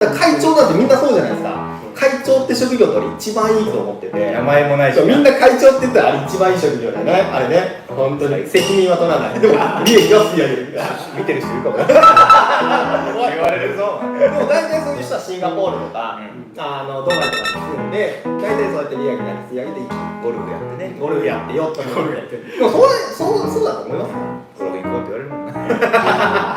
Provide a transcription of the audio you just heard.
会長だってみんなそうじゃないですか。会長って職業と俺一番いいと思ってて、名前もないし、みんな会長って言ったらあれ一番いい職業だよね。あれね、本当に責任は取らない。でも利益は吸い上げる。見てる人いるかも。言われるぞ。でも大体そういう人はシンガポールとか、ドバイとかに住んで、大体そうやって利益だけ吸い上げてゴルフやってね。ゴルフやってヨットゴルフやって。でもそうだと思いますか？ゴルフ行こうって言われるもんな。